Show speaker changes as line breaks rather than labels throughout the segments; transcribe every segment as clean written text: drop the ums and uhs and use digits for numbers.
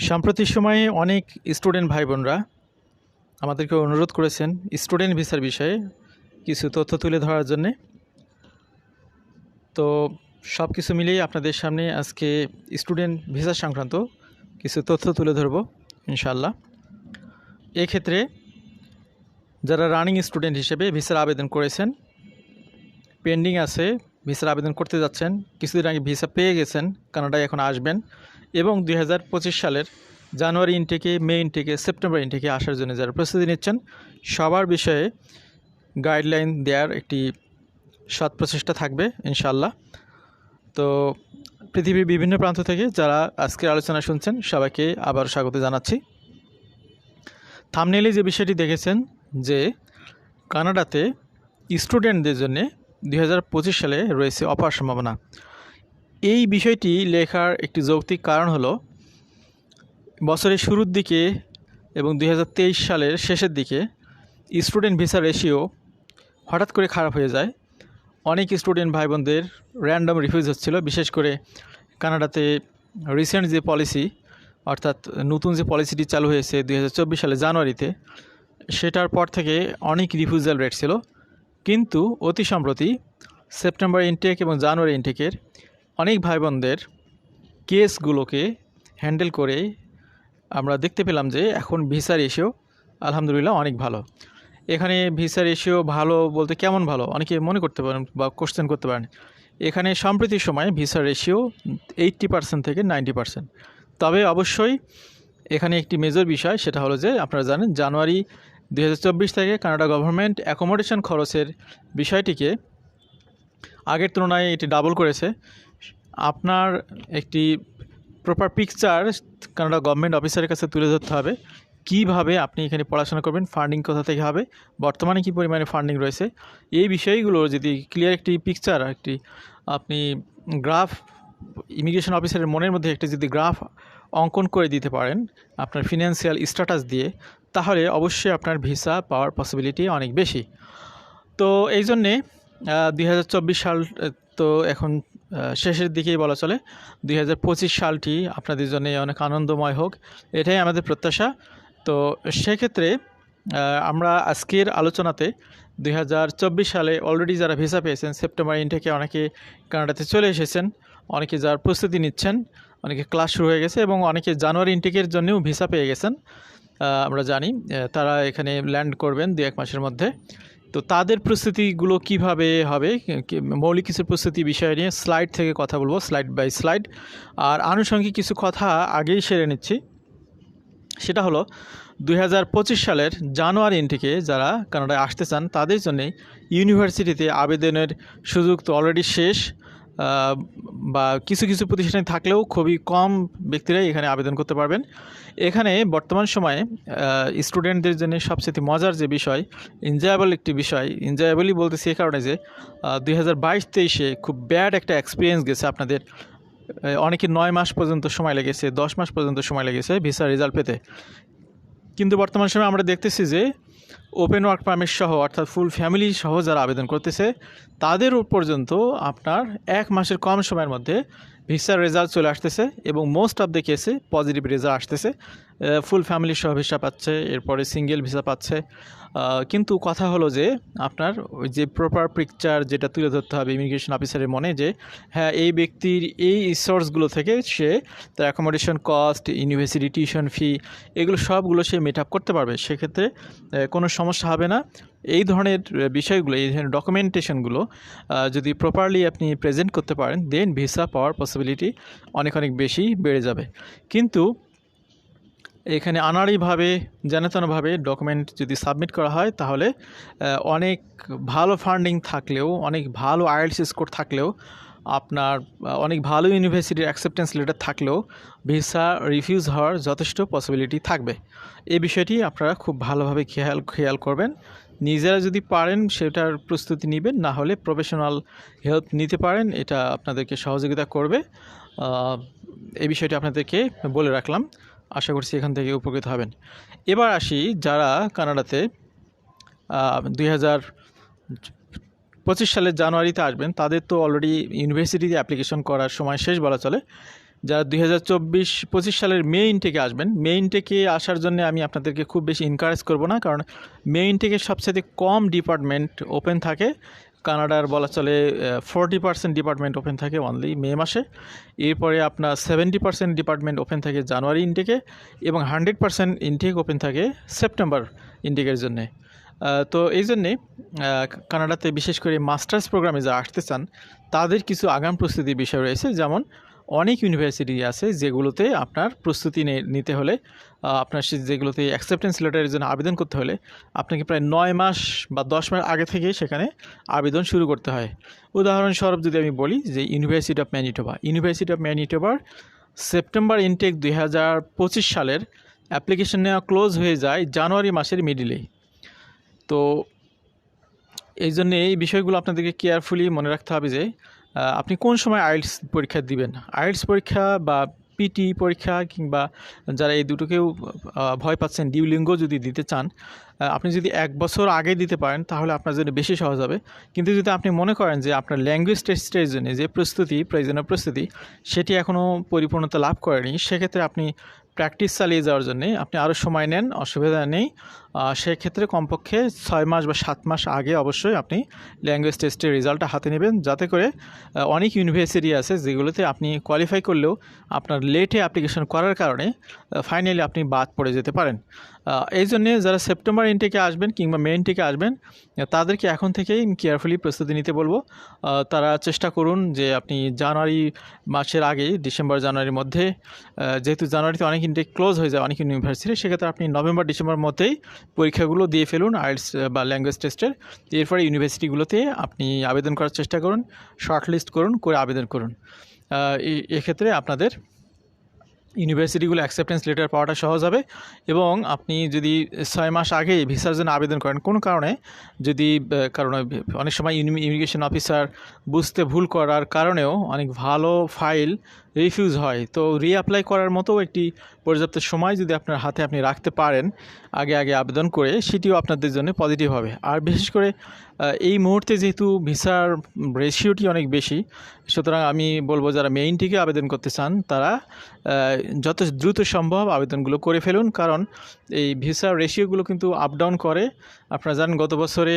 সাম্প্রতিক সময়ে অনেক স্টুডেন্ট ভাই বোনরা আমাদেরকে অনুরোধ করেছেন স্টুডেন্ট ভিসার বিষয়ে কিছু তথ্য তুলে ধরার জন্যে। তো সব কিছু মিলিয়ে আপনাদের সামনে আজকে স্টুডেন্ট ভিসা সংক্রান্ত কিছু তথ্য তুলে ধরব ইনশাআল্লাহ। এক্ষেত্রে যারা রানিং স্টুডেন্ট হিসেবে ভিসার আবেদন করেছেন, পেন্ডিং আছে, ভিসার আবেদন করতে যাচ্ছেন, কিছুদিন আগে ভিসা পেয়ে গেছেন, কানাডায় এখন আসবেন এবং 2025 সালের জানুয়ারি ইনটেকে, মে ইনটেকে, সেপ্টেম্বর ইনটেকে আসার জন্য যারা প্রস্তুতি নিচ্ছেন, সবার বিষয়ে গাইডলাইন দেওয়ার একটি সৎ প্রচেষ্টা থাকবে ইনশাআল্লাহ। তো পৃথিবীর বিভিন্ন প্রান্ত থেকে যারা আজকের আলোচনা শুনছেন সবাইকে আবার স্বাগত জানাচ্ছি। থাম্বনেইলে যে বিষয়টি দেখেছেন যে কানাডাতে স্টুডেন্টদের জন্যে 2025 সালে রয়েছে অপার সম্ভাবনা। এই বিষয়টি লেখার একটি যৌক্তিক কারণ হলো বছরের শুরুর দিকে এবং 2023 সালের শেষের দিকে স্টুডেন্ট ভিসা রেশিও হঠাৎ করে খারাপ হয়ে যায়। অনেক স্টুডেন্ট ভাই বোনদের র্যান্ডম রিফিউজ হচ্ছিল, বিশেষ করে কানাডাতে রিসেন্ট যে পলিসি, অর্থাৎ নতুন যে পলিসিটি চালু হয়েছে 2024 সালে জানুয়ারিতে, সেটার পর থেকে অনেক রিফিউজাল রেট ছিল। কিন্তু অতি সম্প্রতি সেপ্টেম্বর ইনটেক এবং জানুয়ারি ইনটেকের অনেক ভাই বোনদের কেসগুলোকে হ্যান্ডেল করে আমরা দেখতে পেলাম যে এখন ভিসা রেশিও আলহামদুলিল্লাহ অনেক ভালো। এখানে ভিসা রেশিও ভালো বলতে কেমন ভালো অনেকে মনে করতে পারেন বা কোশ্চেন করতে পারেন। এখানে সাম্প্রতিক সময়ে ভিসা রেশিও 80% থেকে 90%। তবে অবশ্যই এখানে একটি মেজর বিষয়, সেটা হলো যে আপনারা জানেন জানুয়ারি 2024 থেকে কানাডা গভর্নমেন্ট অ্যাকোমোডেশন খরচের বিষয়টিকে আগের তুলনায় এটি ডাবল করেছে। আপনার একটি প্রপার পিকচার কানাডা গভর্নমেন্ট অফিসারের কাছে তুলে ধরতে হবে, কীভাবে আপনি এখানে পড়াশোনা করবেন, ফান্ডিং কোথা থেকে হবে, বর্তমানে কী পরিমাণে ফান্ডিং রয়েছে, এই বিষয়গুলো যদি ক্লিয়ার একটি পিকচার, একটি আপনি গ্রাফ ইমিগ্রেশন অফিসারের মনের মধ্যে একটি যদি গ্রাফ অঙ্কন করে দিতে পারেন আপনার ফিনান্সিয়াল স্ট্যাটাস দিয়ে, তাহলে অবশ্যই আপনার ভিসা পাওয়ার পসিবিলিটি অনেক বেশি। তো এই জন্যে 2024 সাল তো এখন শেষের দিকেই বলা চলে, 2025 সালটি আপনাদের জন্য অনেক আনন্দময় হোক, এটাই আমাদের প্রত্যাশা। তো সেক্ষেত্রে আমরা আজকের আলোচনাতে 2024 সালে অলরেডি যারা ভিসা পেয়েছেন, সেপ্টেম্বর ইনটেকে অনেকে কানাডাতে চলে এসেছেন, অনেকে যার প্রস্তুতি নিচ্ছেন, অনেকে ক্লাস শুরু হয়ে গেছে এবং অনেকে জানুয়ারি ইনটেকের জন্যও ভিসা পেয়ে গেছেন, আমরা জানি তারা এখানে ল্যান্ড করবেন 2-1 মাসের মধ্যে। তো তাদের প্রস্তুতিগুলো কিভাবে হবে, মৌলিক কিছু প্রস্তুতি বিষয় নিয়ে স্লাইড থেকে কথা বলবো, স্লাইড বাই স্লাইড। আর আনুষঙ্গিক কিছু কথা আগেই সেরে নিচ্ছি, সেটা হলো 2025 সালের জানুয়ারি ইনটেকে যারা কানাডায় আসতে চান তাদের জন্যে ইউনিভার্সিটিতে আবেদনের সুযোগ তো অলরেডি শেষ, বা কিছু কিছু প্রতিষ্ঠানে থাকলেও খুবই কম ব্যক্তিরাই এখানে আবেদন করতে পারবেন। এখানে বর্তমান সময়ে স্টুডেন্টদের জন্য সবচেয়ে মজার যে বিষয়, এনজয়েবল একটি বিষয়, এনজয়েবলই বলতেছি এই কারণে যে 2022-23 খুব ব্যাড একটা এক্সপিরিয়েন্স গেছে আপনাদের। অনেকে 9 মাস পর্যন্ত সময় লেগেছে, 10 মাস পর্যন্ত সময় লেগেছে ভিসা রেজাল্ট পেতে। কিন্তু বর্তমান সময়ে আমরা দেখতেছি যে ওপেন ওয়ার্ক পারমিট সহ, অর্থাৎ ফুল ফ্যামিলি সহ যারা আবেদন করতেছে তাদের পর্যন্ত আপনার 1 মাসের কম সময়ের মধ্যে ভিসার রেজাল্ট চলে আসতেছে এবং মোস্ট অফ দ্য কেসে পজিটিভ রেজাল্ট আসতেছে। ফুল ফ্যামিলি সহ ভিসা পাচ্ছে, এরপরে সিঙ্গেল ভিসা পাচ্ছে। কিন্তু কথা হলো যে আপনার ওই যে প্রপার পিকচার যেটা তুলে ধরতে হবে ইমিগ্রেশন অফিসারের মনে, যে হ্যাঁ এই ব্যক্তির এই সোর্সগুলো থেকে সে তার accommodation cost, university tuition fee, এগুলো সবগুলো সে মিট আপ করতে পারবে, সেক্ষেত্রে কোনো সমস্যা হবে না। এই ধরনের বিষয়গুলো, এই ধরনের ডকুমেন্টেশনগুলো যদি প্রপারলি আপনি প্রেজেন্ট করতে পারেন, দেন ভিসা পাওয়ার পসিবিলিটি অনেক অনেক বেশি বেড়ে যাবে। কিন্তু এখানে আনাড়িভাবে যেনতেনভাবে ডকুমেন্ট যদি সাবমিট করা হয় তাহলে অনেক ভালো ফান্ডিং থাকলেও, অনেক ভালো আইএলটিএস স্কোর থাকলেও, আপনার অনেক ভালো ইউনিভার্সিটির অ্যাকসেপ্টেন্স লেটার থাকলেও ভিসা রিফিউজ হওয়ার যথেষ্ট পসিবিলিটি থাকবে। এই বিষয়টি আপনারা খুব ভালোভাবে খেয়াল করবেন। নিজেরা যদি পারেন সেটার প্রস্তুতি নেবেন, না হলে প্রফেশনাল হেল্প নিতে পারেন, এটা আপনাদেরকে সহযোগিতা করবে। এই বিষয়টি আপনাদেরকে বলে রাখলাম, আশা করছি এখান থেকে উপকৃত হবেন। এবার আসি যারা কানাডাতে 2025 সালের জানুয়ারিতে আসবেন, তাদের তো অলরেডি ইউনিভার্সিটিতে অ্যাপ্লিকেশন করার সময় শেষ বলা চলে। যারা 2024-25 সালের মে ইনটেকে আসবেন, মে ইনটেকে আসার জন্য আমি আপনাদেরকে খুব বেশি এনকারেজ করব না, কারণ মে ইনটেকে সবচেয়ে কম ডিপার্টমেন্ট ওপেন থাকে কানাডার, বলা চলে 40% ডিপার্টমেন্ট ওপেন থাকে অনলি মে মাসে। এরপরে আপনার 70% ডিপার্টমেন্ট ওপেন থাকে জানুয়ারি ইনটেকে, এবং 100% ইনটেক ওপেন থাকে সেপ্টেম্বর ইনটেকের জন্যে। তো এই জন্যে কানাডাতে বিশেষ করে মাস্টার্স প্রোগ্রামে যারা আসতে চান তাদের কিছু আগাম প্রস্তুতির বিষয় রয়েছে। যেমন অনেক ইউনিভার্সিটি আছে যেগুলোতে আপনার প্রস্তুতি নিতে হলে, আপনার যেগুলোতে অ্যাকসেপ্টেন্স লেটারের জন্য আবেদন করতে হলে আপনাকে প্রায় 9 মাস বা 10 মাস আগে থেকেই সেখানে আবেদন শুরু করতে হয়। উদাহরণস্বরূপ যদি আমি বলি যে ইউনিভার্সিটি অফ ম্যানিটোবার সেপ্টেম্বর ইনটেক 2025 সালের অ্যাপ্লিকেশন নেওয়া ক্লোজ হয়ে যায় জানুয়ারি মাসের মিডিলেই। তো এই জন্য এই বিষয়গুলো আপনাদেরকে কেয়ারফুলি মনে রাখতে হবে যে আপনি কোন সময় আইএলটিএস পরীক্ষা দিবেন। আইএলটিএস পরীক্ষা বা পিটি পরীক্ষা, কিংবা যারা এই দুটোকেও ভয় পাচ্ছেন ডিউলিঙ্গো যদি দিতে চান, আপনি যদি 1 বছর আগে দিতে পারেন তাহলে আপনার জন্য বেশি সহজ হবে। কিন্তু যদি আপনি মনে করেন যে আপনার ল্যাঙ্গুয়েজ টেস্টের জন্য যে প্রয়োজনীয় প্রস্তুতি সেটি এখনও পরিপূর্ণতা লাভ করেনি, সেক্ষেত্রে আপনি প্র্যাকটিস চালিয়ে যাওয়ার জন্য আপনি আরও সময় নেন, অসুবিধা নেই। সেক্ষেত্রে কমপক্ষে 6 মাস বা 7 মাস আগে অবশ্যই আপনি ল্যাঙ্গুয়েজ টেস্টের রেজাল্টটা হাতে নেবেন, যাতে করে অনেক ইউনিভার্সিটি আছে যেগুলোতে আপনি কোয়ালিফাই করলেও আপনার লেটে অ্যাপ্লিকেশন করার কারণে ফাইনালি আপনি বাদ পড়ে যেতে পারেন। এই জন্যে যারা সেপ্টেম্বর ইনটেকে আসবেন কিংবা মে ইনটেকে আসবেন তাদেরকে এখন থেকেই কেয়ারফুলি প্রস্তুতি নিতে বলবো। তারা চেষ্টা করুন যে আপনি জানুয়ারি মাসের আগে, ডিসেম্বর জানুয়ারির মধ্যে, যেহেতু জানুয়ারিতে অনেক ইনটেক ক্লোজ হয়ে যায় অনেক ইউনিভার্সিটি, সেক্ষেত্রে আপনি নভেম্বর ডিসেম্বর মধ্যেই পরীক্ষাগুলো দিয়ে ফেলুন আইএলটিএস বা ল্যাঙ্গুয়েজ টেস্টের। এরপরে ইউনিভার্সিটিগুলোতে আপনি আবেদন করার চেষ্টা করুন, শর্ট লিস্ট করে আবেদন করুন। এক্ষেত্রে আপনাদের ইউনিভার্সিটিগুলো অ্যাকসেপ্টেন্স লেটার পাওয়াটা সহজ হবে। এবং আপনি যদি 6 মাস আগে ভিসার জন্য আবেদন করেন, কোনো কারণে যদি অনেক সময় ইমিগ্রেশন অফিসার বুঝতে ভুল করার কারণেও অনেক ভালো ফাইল রিফিউজ হয়, তো রিঅ্যাপ্লাই করার মতো একটি পর্যাপ্ত সময় যদি আপনার হাতে আপনি রাখতে পারেন আগে আবেদন করে, সেটিও আপনাদের জন্য পজিটিভ হবে। আর বিশেষ করে এই মুহূর্তে যেহেতু ভিসার রেশিওটি অনেক বেশি, সুতরাং আমি বলবো যারা মেইন থেকে আবেদন করতে চান তারা যত দ্রুত সম্ভব আবেদনগুলো করে ফেলুন, কারণ এই ভিসার রেশিওগুলো কিন্তু আপ ডাউন করে। আপনারা জানেন গত বছরে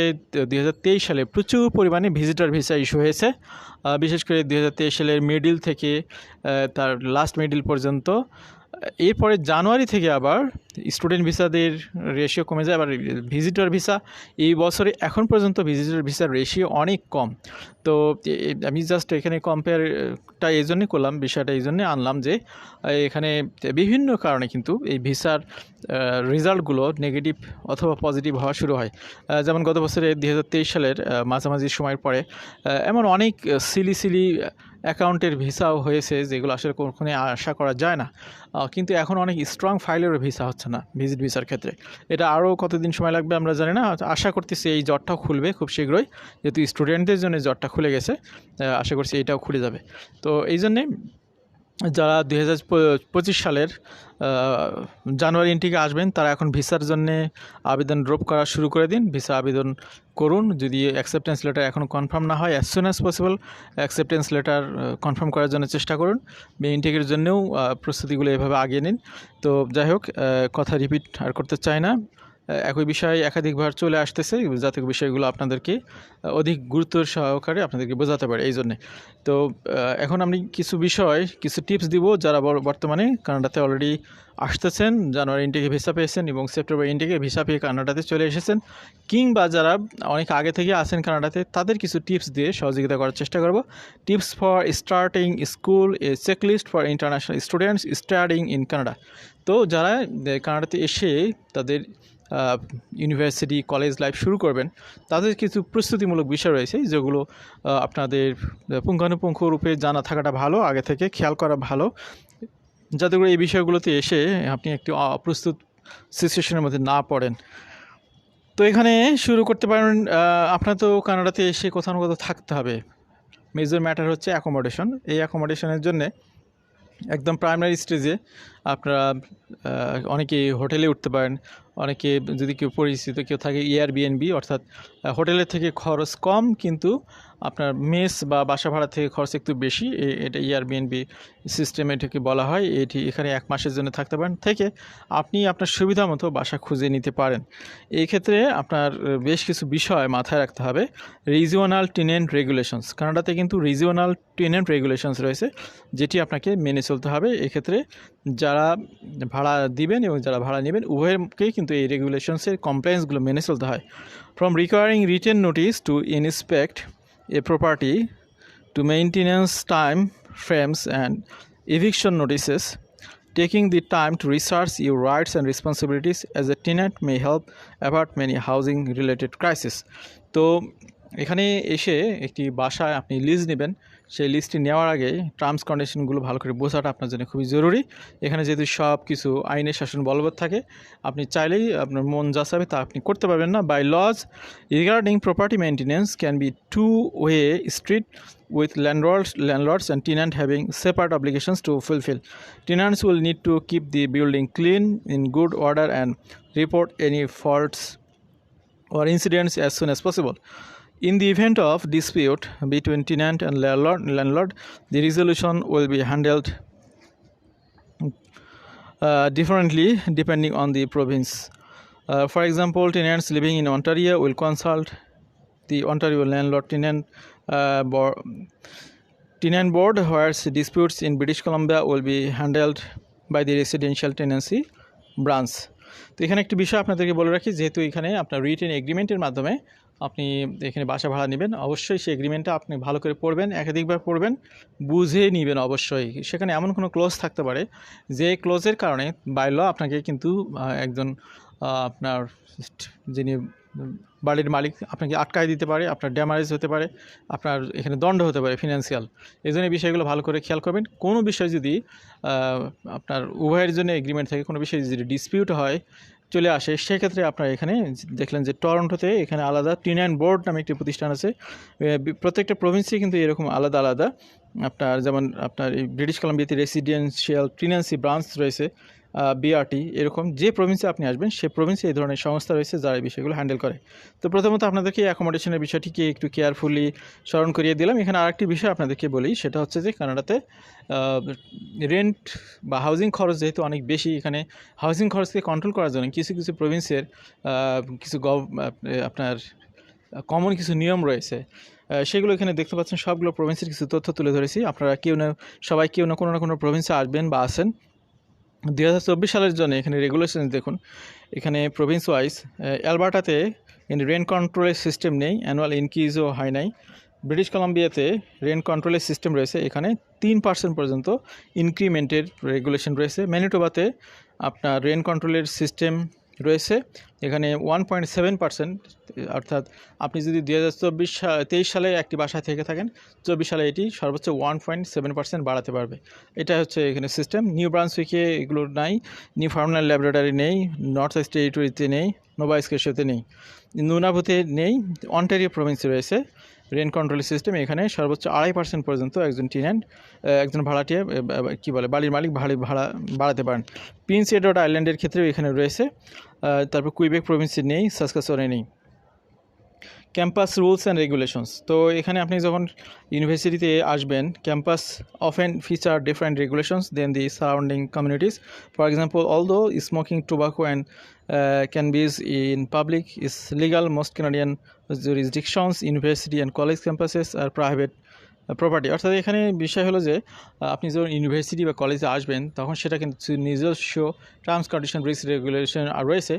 2023 সালে প্রচুর পরিমাণে ভিজিটর ভিসা ইস্যু হয়েছে, বিশেষ করে 2023 সালের মিডিল থেকে তার লাস্ট মিডিল পর্যন্ত। এরপরে জানুয়ারি থেকে আবার স্টুডেন্ট ভিসাদের রেশিও কমে যায়, আবার ভিজিটর ভিসা এই বছরে এখন পর্যন্ত ভিজিটর ভিসার রেশিও অনেক কম। তো আমি জাস্ট এখানে কম্পেয়ারটা এই জন্যই করলাম, বিষয়টা এই জন্যে আনলাম যে এখানে বিভিন্ন কারণে কিন্তু এই ভিসার রেজাল্টগুলো নেগেটিভ অথবা পজিটিভ হওয়া শুরু হয়। যেমন গত বছরে 2023 সালের মাঝামাঝি সময়ের পরে এমন অনেক সিলি অ্যাকাউন্টের ভিসাও হয়েছে যেগুলো আসলে কখনোই আশা করা যায় না, কিন্তু এখন অনেক স্ট্রং ফাইলেরও ভিসা হচ্ছে না ভিজিট ভিসার ক্ষেত্রে। এটা আরও কতদিন সময় লাগবে আমরা জানি না, আশা করতেছি এই জটটাও খুলবে খুব শীঘ্রই, যেহেতু স্টুডেন্টদের জন্য জটটা খুলে গেছে, আশা করছি এটাও খুলে যাবে। তো এই জন্যে যারা 2025 সালের জানুয়ারি ইনটেকে আসবেন তারা এখন ভিসার জন্যে আবেদন ড্রপ করা শুরু করে দিন, ভিসা আবেদন করুন। যদি অ্যাকসেপ্টেন্স লেটার এখনও কনফার্ম না হয়, as soon as possible acceptance letter confirm করার জন্য চেষ্টা করুন। মে ইনটেকের জন্যও প্রস্তুতিগুলো এভাবে আগিয়ে নিন। তো যাই হোক, কথা রিপিট আর করতে চাই না, একই বিষয় একাধিকবার চলে আসতেছে, যাতে বিষয়গুলো আপনাদেরকে অধিক গুরুত্ব সহকারে আপনাদেরকে বোঝাতে পারে এই জন্যে। তো এখন আমি কিছু টিপস দিব যারা বর্তমানে কানাডাতে অলরেডি আসতেছেন, জানুয়ারি ইনটেকে ভিসা পেয়েছেন এবং সেপ্টেম্বর ইনটেকে ভিসা পেয়ে কানাডাতে চলে এসেছেন, কিংবা যারা অনেক আগে থেকে আছেন কানাডাতে, তাদের কিছু টিপস দিয়ে সহযোগিতা করার চেষ্টা করব। Tips for starting school, A checklist for international students studying in Canada. তো যারা কানাডাতে এসে তাদের ইউনিভার্সিটি কলেজ লাইফ শুরু করবেন, তাদের কিছু প্রস্তুতিমূলক বিষয় রয়েছে যেগুলো আপনাদের পুঙ্খানুপুঙ্খ রূপে জানা থাকাটা ভালো, আগে থেকে খেয়াল করা ভালো, যাতে করে এই বিষয়গুলোতে এসে আপনি একটি অপ্রস্তুত সিচুয়েশনের মধ্যে না পড়েন। তো এখানে শুরু করতে পারেন, আপনার তো কানাডাতে এসে কোথাও না কোথাও থাকতে হবে। মেজর ম্যাটার হচ্ছে অ্যাকোমোডেশন। এই অ্যাকোমোডেশনের জন্যে একদম প্রাইমারি স্টেজে আপনারা অনেকে হোটেলে উঠতে পারেন, অনেকে যদি কেউ পরিচিত কেউ থাকে এয়ারবিএনবি, অর্থাৎ হোটেলের থেকে খরচ কম কিন্তু আপনার মেস বা বাসা ভাড়া থেকে খরচ একটু বেশি, এটা এয়ারবিএনবি সিস্টেম এটাকে বলা হয়। এটি এখানে 1 মাসের জন্য থাকতে পারেন, থেকে আপনি আপনার সুবিধা মতো বাসা খুঁজে নিতে পারেন। এই ক্ষেত্রে আপনার বেশ কিছু বিষয় মাথায় রাখতে হবে। রিজিওনাল টেনেন্ট রেগুলেশনস, কানাডাতে কিন্তু রিজিওনাল টেনেন্ট রেগুলেশনস রয়েছে, যেটি আপনাকে মেনে চলতে হবে। এক্ষেত্রে যারা ভাড়া দিবেন এবং যারা ভাড়া নেবেন উভয়কেই কিন্তু এই রেগুলেশনসের কমপ্লায়েন্সগুলো মেনে চলতে হয়। From recurring written notice two inspect a property to maintenance time frames and eviction notices, taking the time to research your rights and responsibilities as a tenant may help avert many housing related crises. তো এখানে এসে একটি বাসায় আপনি lease নেবেন, সেই লিজটি নেওয়ার আগে টার্মস কন্ডিশনগুলো ভালো করে বোঝাটা আপনার জন্য খুবই জরুরি। এখানে যেহেতু সব কিছু আইনের শাসন বলবৎ থাকে, আপনি চাইলেই আপনার মন যা চাবে তা আপনি করতে পারবেন না। Bylaws regarding property maintenance can be two-way street with landlords and tenant having separate obligations to fulfill. Tenants will need to keep the building clean, in good order, and report any faults or incidents as soon as possible. In the event of dispute between tenant and landlord, the resolution will be handled differently depending on the province. For example, tenants living in Ontario will consult the Ontario Landlord Tenant Board, whereas disputes in British Columbia will be handled by the Residential Tenancy Branch. তো এখানে একটি বিষয় আপনাদেরকে বলে রাখি, যেহেতু এখানে আপনার রিটেন এগ্রিমেন্টের মাধ্যমে আপনি এখানে বাসা ভাড়া নেবেন, অবশ্যই সেই এগ্রিমেন্টটা আপনি ভালো করে পড়বেন, একাধিকবার পড়বেন, বুঝে নেবেন অবশ্যই। সেখানে এমন কোনো ক্লোজ থাকতে পারে যে ক্লোজের কারণে বাই ল আপনাকে কিন্তু একজন আপনার যিনি বাড়ির মালিক আপনাকে আটকায় দিতে পারে, আপনার ড্যামারেজ হতে পারে, আপনার এখানে দণ্ড হতে পারে ফিনান্সিয়াল। এই জন্য বিষয়গুলো ভালো করে খেয়াল করবেন। কোনো বিষয় যদি আপনার উভয়ের জন্য এগ্রিমেন্ট থাকে, কোনো বিষয়ে যদি ডিসপিউট হয় চলে আসে, সেক্ষেত্রে আপনার এখানে দেখলেন যে টরন্টোতে এখানে আলাদা টেনেন্ট বোর্ড নামে একটি প্রতিষ্ঠান আছে। প্রত্যেকটা প্রভিন্সে কিন্তু এরকম আলাদা আলাদা আপনার, যেমন আপনার এই ব্রিটিশ কলাম্বিয়াতে রেসিডেন্সিয়াল টেনেন্সি ব্রাঞ্চ রয়েছে, বিআরটি, এরকম যে প্রভিন্সে আপনি আসবেন সে প্রভিন্সে এই ধরনের সংস্থা রয়েছে যারা এই বিষয়গুলো হ্যান্ডেল করে। তো প্রথমত আপনাদেরকে অ্যাকোমোডেশনের বিষয়টিকে একটু কেয়ারফুলি স্মরণ করিয়ে দিলাম। এখানে আরেকটি বিষয় আপনাদেরকে বলি, সেটা হচ্ছে যে কানাডাতে রেন্ট বা হাউজিং খরচ যেহেতু অনেক বেশি, এখানে হাউজিং খরচকে কন্ট্রোল করার জন্য কিছু কিছু প্রভিন্সের কিছু আপনার কমন কিছু নিয়ম রয়েছে, সেগুলো এখানে দেখতে পাচ্ছেন। সবগুলো প্রভিন্সের কিছু তথ্য তুলে ধরেছি। আপনারা কেউ না কোনো প্রভিন্সে আসবেন বা আসেন। 2024 সালের জন্য এখানে রেগুলেশন দেখুন, এখানে প্রভিন্স ওয়াইজ অ্যালবার্টাতে রেন্ট কন্ট্রোলের সিস্টেম নেই, অ্যানুয়াল ইনক্রিজও হয় নাই। ব্রিটিশ কলাম্বিয়াতে রেন্ট কন্ট্রোলের সিস্টেম রয়েছে, এখানে 3% পর্যন্ত ইনক্রিমেন্টের রেগুলেশন রয়েছে। ম্যানিটোবাতে আপনার রেন্ট কন্ট্রোলের সিস্টেম রয়েছে, এখানে 1.7%, অর্থাৎ আপনি যদি 2023 সালে একটি বাসায় থেকে থাকেন, 24 সালে এটি সর্বোচ্চ 1.7% বাড়াতে পারবে। এটা হচ্ছে এখানে সিস্টেম। নিউ ব্রান্সউইকে এগুলো নাই, নিউ ফাউন্ডল্যান্ড ল্যাবরেটরি নেই, নর্থ ইস্ট টেরিটরিতে নেই, নোভা স্কটিয়াতে নেই, নুনাভুতে নেই। অন্টারিও প্রভিন্সে রয়েছে রেন্ট কন্ট্রোল সিস্টেম, এখানে সর্বোচ্চ 2.5% পর্যন্ত একজন ভাড়াটিয়া বাড়ির মালিক ভাড়া বাড়াতে পারেন। প্রিন্স এডওয়ার্ড আইল্যান্ডের ক্ষেত্রেও এখানে রয়েছে। তারপর কুইবেক প্রভিন্সে নেই, সাসকাচুয়ানে নেই। ক্যাম্পাস রুলস অ্যান্ড রেগুলেশনস, তো এখানে আপনি যখন ইউনিভার্সিটিতে আসবেন, campus often feature different regulations than the surrounding communities. For example, although smoking tobacco and cannabis in public is legal, most Canadian jurisdictions, university and college campuses are private property. অর্থাৎ এখানে বিষয় হলো যে আপনি যখন ইউনিভার্সিটি বা কলেজে আসবেন তখন সেটা কিন্তু নিজস্ব টার্মস কন্ডিশন রুলস রেগুলেশন আর রয়েছে।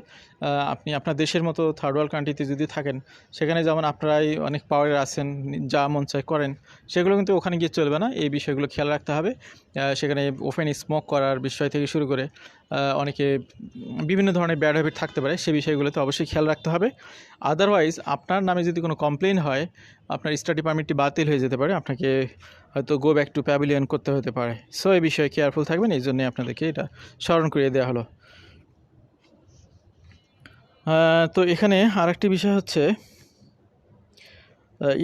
আপনি আপনার দেশের মতো থার্ড ওয়ার্ল্ড কান্ট্রিতে যদি থাকেন, সেখানে যেমন আপনারাই অনেক পাওয়ারে আছেন, যা মন চায় করেন, সেগুলো কিন্তু ওখানে গিয়ে চলবে না। এই বিষয়গুলো খেয়াল রাখতে হবে। সেখানে ওপেন স্মোক করার বিষয় থেকে শুরু করে অনেকে বিভিন্ন ধরনের ব্যাড হ্যাবিট থাকতে পারে, সে বিষয়গুলোতে অবশ্যই খেয়াল রাখতে হবে। আদারওয়াইজ আপনার নামে যদি কোনো কমপ্লেন হয়, আপনার স্টাডি পারমিটটি বাতিল হয়ে যেতে পারে, আপনাকে হয়তো গো ব্যাক টু প্যাভিলিয়ন করতে হতে পারে। সো এই বিষয়ে কেয়ারফুল থাকবেন, এই জন্যই আপনাদেরকে এটা স্মরণ করিয়ে দেওয়া হলো। তো এখানে আরেকটি বিষয় হচ্ছে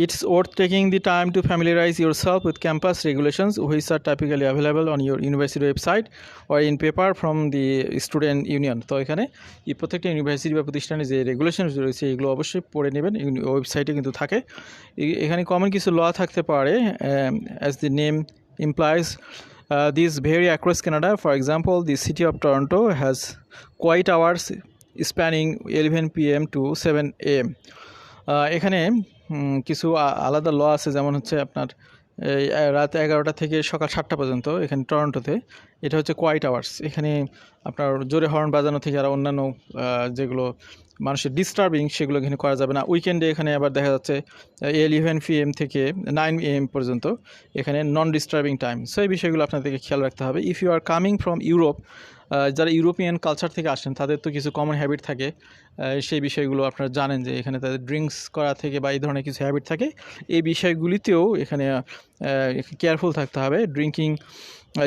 It's worth taking the time to familiarize yourself with campus regulations, which are typically available on your university website or in paper from the student union. তো এখানে এই প্রত্যেকটা ইউনিভার্সিটি বা প্রতিষ্ঠানে যে রেগুলেশনস রয়েছে এগুলো অবশ্যই পড়ে নেবেন, ওয়েবসাইটে কিন্তু থাকে। এখানে কমন কিছু ল থাকতে পারে, as the name implies. These vary across Canada. For example, the city of Toronto has quiet hours spanning 11 p.m. to 7 a.m. এখানে কিছু আলাদা ল আছে, যেমন হচ্ছে আপনার এই রাত 11টা থেকে সকাল 7টা পর্যন্ত এখানে টরন্টোতে, এটা হচ্ছে কোয়াইট আওয়ার্স। এখানে আপনার জোরে হর্ন বাজানো থেকে আর অন্যান্য যেগুলো মানুষের ডিস্টার্বিং সেগুলো এখানে করা যাবে না। উইকেন্ডে এখানে আবার দেখা যাচ্ছে 11 p.m. থেকে 9 a.m. পর্যন্ত এখানে নন ডিস্টার্বিং টাইম। সো এই বিষয়গুলো আপনাদেরকে খেয়াল রাখতে হবে। If you are coming from Europe, যারা ইউরোপিয়ান কালচার থেকে আসেন তাদের তো কিছু কমন হ্যাবিট থাকে, সেই বিষয়গুলো আপনারা জানেন যে এখানে তাদের ড্রিঙ্কস করা থেকে বা এই ধরনের কিছু হ্যাবিট থাকে। এই বিষয়গুলিতেও এখানে কেয়ারফুল থাকতে হবে। Drinking,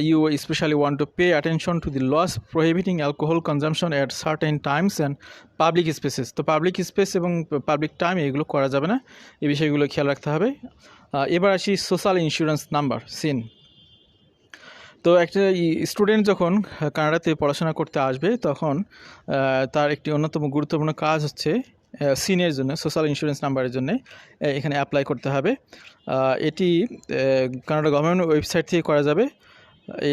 you especially want to pay attention to the laws prohibiting alcohol consumption at certain times and public spaces. তো পাবলিক স্পেস এবং পাবলিক টাইম এগুলো করা যাবে না, এই বিষয়গুলো খেয়াল রাখতে হবে। এবার আসি সোশ্যাল ইন্স্যুরেন্স নাম্বার, সিন। তো একটা স্টুডেন্ট যখন কানাডাতে পড়াশোনা করতে আসবে তখন তার একটি অন্যতম গুরুত্বপূর্ণ কাজ হচ্ছে সিনের জন্য, সোশ্যাল ইন্স্যুরেন্স নাম্বারের জন্য এখানে অ্যাপ্লাই করতে হবে। এটি কানাডা গভর্নমেন্ট ওয়েবসাইট থেকে করা যাবে।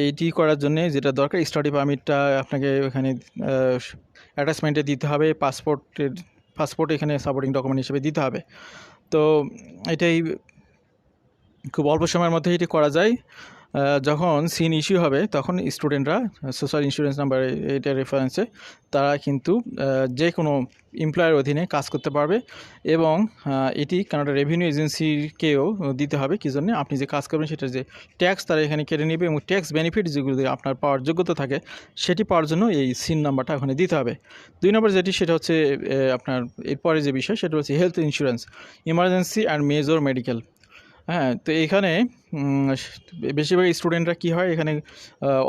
এইটি করার জন্য যেটা দরকার, স্টাডি পারমিটটা আপনাকে এখানে অ্যাটাচমেন্টে দিতে হবে, পাসপোর্ট এখানে সাপোর্টিং ডকুমেন্ট হিসেবে দিতে হবে। তো এটাই খুব অল্প সময়ের মধ্যে এটি করা যায়। যখন সিন ইস্যু হবে তখন স্টুডেন্টরা সোশ্যাল ইন্স্যুরেন্স নাম্বার এটা রেফারেন্সে তারা কিন্তু যে কোনো এমপ্লয়ের অধীনে কাজ করতে পারবে এবং এটি কানাডা রেভিনিউ এজেন্সিকেও দিতে হবে। কী জন্য? আপনি যে কাজ করবেন সেটার যে ট্যাক্স তারা এখানে কেটে নেবে এবং ট্যাক্স বেনিফিট যেগুলো আপনার পাওয়ার যোগ্যতা থাকে সেটি পাওয়ার জন্য এই সিন নাম্বারটা ওখানে দিতে হবে। 2 নম্বর যেটি সেটা হচ্ছে আপনার এরপরে যে বিষয় সেটা হচ্ছে health insurance, emergency and major medical. হ্যাঁ, তো এখানে বেশিরভাগ স্টুডেন্টরা কী হয়, এখানে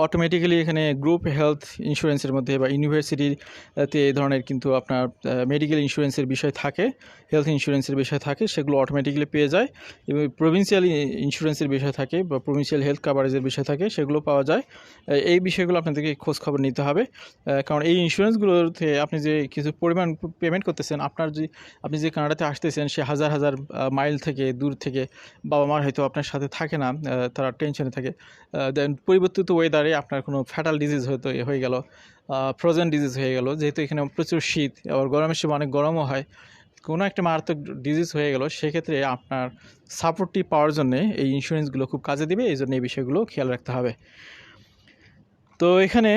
অটোমেটিক্যালি এখানে গ্রুপ হেলথ ইন্স্যুরেন্সের মধ্যে বা ইউনিভার্সিটিতে এই ধরনের কিন্তু আপনার মেডিকেল ইন্স্যুরেন্সের বিষয় থাকে, হেলথ ইন্স্যুরেন্সের বিষয় থাকে, সেগুলো অটোমেটিক্যালি পেয়ে যায়। এবং প্রভিন্সিয়াল ইন্স্যুরেন্সের বিষয় থাকে বা প্রভিন্সিয়াল হেলথ কাভারেজের বিষয় থাকে, সেগুলো পাওয়া যায়। এই বিষয়গুলো আপনাদেরকে খোঁজ খবর নিতে হবে, কারণ এই ইন্স্যুরেন্সগুলোতে আপনি যে কিছু পরিমাণ পেমেন্ট করতেছেন, আপনি যে কানাডাতে আসতেছেন সে হাজার হাজার মাইল থেকে দূর থেকে বাবা মার হয়তো আপনার সাথে থাকে না, তারা টেনশনে থাকে। দেন পরিবর্তিত ওয়েদারে আপনার কোনো ফ্যাটাল ডিজিজ হয়তো হয়ে গেল, ফ্রোজেন ডিজিজ হয়ে গেল, যেহেতু এখানে প্রচুর শীত, আবার গরমের সময় অনেক গরমও হয়, কোনো একটা মারাত্মক ডিজিজ হয়ে গেল, সেক্ষেত্রে আপনার সাপোর্টটি পাওয়ার জন্য এই ইন্স্যুরেন্সগুলো খুব কাজে দেবে। এই জন্য এই বিষয়গুলো খেয়াল রাখতে হবে। তো এখানে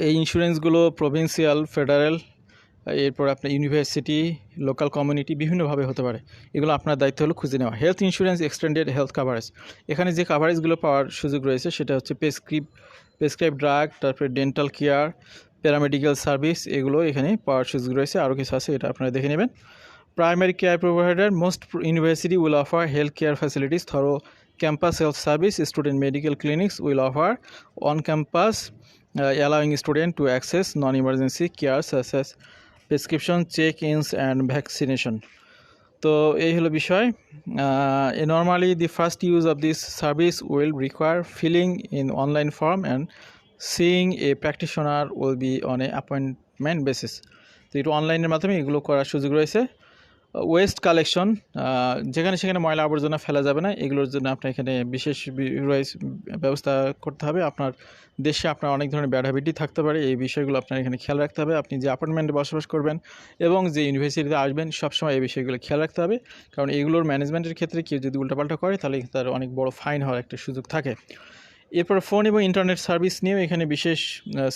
এই ইন্স্যুরেন্সগুলো প্রভিন্সিয়াল, ফেডারেল, এরপর আপনার ইউনিভার্সিটি, লোকাল কমিউনিটি বিভিন্নভাবে হতে পারে। এগুলো আপনার দায়িত্ব হলো খুঁজে নেওয়া। Health insurance extended health coverage, এখানে যে কাভারেজগুলো পাওয়ার সুযোগ রয়েছে সেটা হচ্ছে প্রেসক্রাইব ড্রাগ, তারপরে ডেন্টাল কেয়ার, প্যারামেডিক্যাল সার্ভিস, এগুলো এখানে পাওয়ার সুযোগ রয়েছে। আরও কিছু আছে, এটা আপনারা দেখে নেবেন। Primary care provider, most university will offer health care facilities through campus health service. Student medical clinics will offer on campus, allowing students to access non-emergency care such as prescription, check ins and vaccination. তো এই হলো বিষয়। Normally the first use of this service will require filling in online form and seeing a practitioner will be on a appointment basis. তো একটু অনলাইনের মাধ্যমে এগুলো করার সুযোগ রয়েছে। ওয়েস্ট কালেকশন, যেখানে সেখানে ময়লা আবর্জনা ফেলা যাবে না, এগুলোর জন্য আপনার এখানে বিশেষ ব্যবস্থা করতে হবে। আপনার দেশে আপনার অনেক ধরনের ব্যাড হ্যাবিটই থাকতে পারে, এই বিষয়গুলো আপনার এখানে খেয়াল রাখতে হবে। আপনি যে অ্যাপার্টমেন্টে বসবাস করবেন এবং যে ইউনিভার্সিটিতে আসবেন সবসময় এই বিষয়গুলো খেয়াল রাখতে হবে, কারণ এগুলোর ম্যানেজমেন্টের ক্ষেত্রে কেউ যদি উল্টাপাল্টা করে তাহলে তার অনেক বড় ফাইন হওয়ার একটা সুযোগ থাকে। এরপর ফোন এবং ইন্টারনেট সার্ভিস নিয়েও এখানে বিশেষ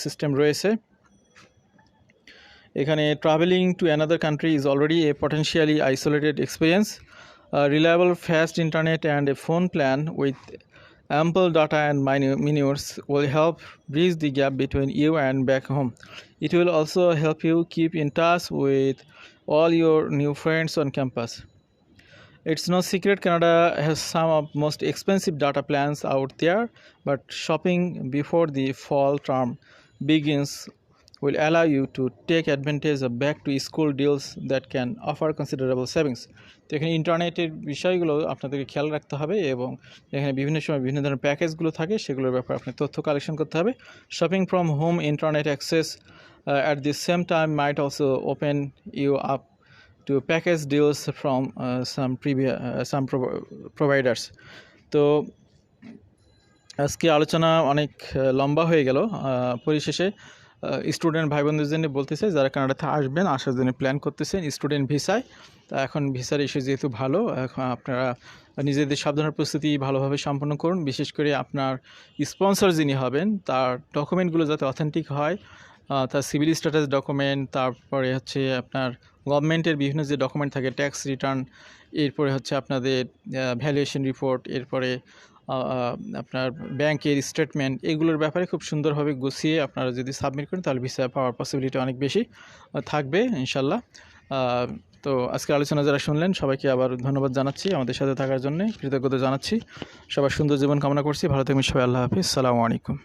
সিস্টেম রয়েছে। এখানে travelling to another country is already A potentially isolated experience. Reliable fast internet and a phone plan with ample data and minutes will help bridge the gap between you and back home. It will also help you keep in touch with all your new friends on campus. It's no secret Canada has some of most expensive data plans out there, but shopping before the fall term begins will allow you to take advantage of back to school deals that can offer considerable savings. তো এখানে ইন্টারনেটের বিষয়গুলো আপনাদেরকে খেয়াল রাখতে হবে এবং এখানে বিভিন্ন সময় বিভিন্ন ধরনের প্যাকেজগুলো থাকে সেগুলোর ব্যাপারে আপনি তথ্য কালেকশন করতে হবে। Shopping from home internet access at the same time might also open you up to package deals from some providers. তো আজকে আলোচনা অনেক লম্বা হয়ে গেল। পরিশেষে স্টুডেন্ট ভাই বোনদের জন্য বলতেছে যারা কানাডাতে আসবেন, আসার জন্য প্ল্যান করতেছেন স্টুডেন্ট ভিসায়, তা এখন ভিসার ইস্যু যেহেতু ভালো, এখন আপনারা নিজেদের সব ধরনের প্রস্তুতি ভালোভাবে সম্পন্ন করুন। বিশেষ করে আপনার স্পন্সর যিনি হবেন তার ডকুমেন্টগুলো যাতে অথেন্টিক হয়, তার সিভিল স্ট্যাটাস ডকুমেন্ট, তারপরে হচ্ছে আপনার গভর্নমেন্টের বিভিন্ন যে ডকুমেন্ট থাকে ট্যাক্স রিটার্ন, এরপরে হচ্ছে আপনাদের ভ্যালুয়েশন রিপোর্ট, এরপরে আপনার ব্যাংকের স্টেটমেন্ট, এগুলোর ব্যাপারে খুব সুন্দরভাবে গুছিয়ে আপনারা যদি সাবমিট করেন তাহলে ভিসা পাওয়ার পসিবিলিটি অনেক বেশি থাকবে ইনশাল্লাহ। তো আজকে আলোচনা যারা শুনলেন সবাইকে আবার ধন্যবাদ জানাচ্ছি, আমাদের সাথে থাকার জন্য কৃতজ্ঞতা জানাচ্ছি। সবার সুন্দর জীবন কামনা করছি। ভালো থাকবেন সবাই। আল্লাহ হাফিজ। আসসালামু আলাইকুম।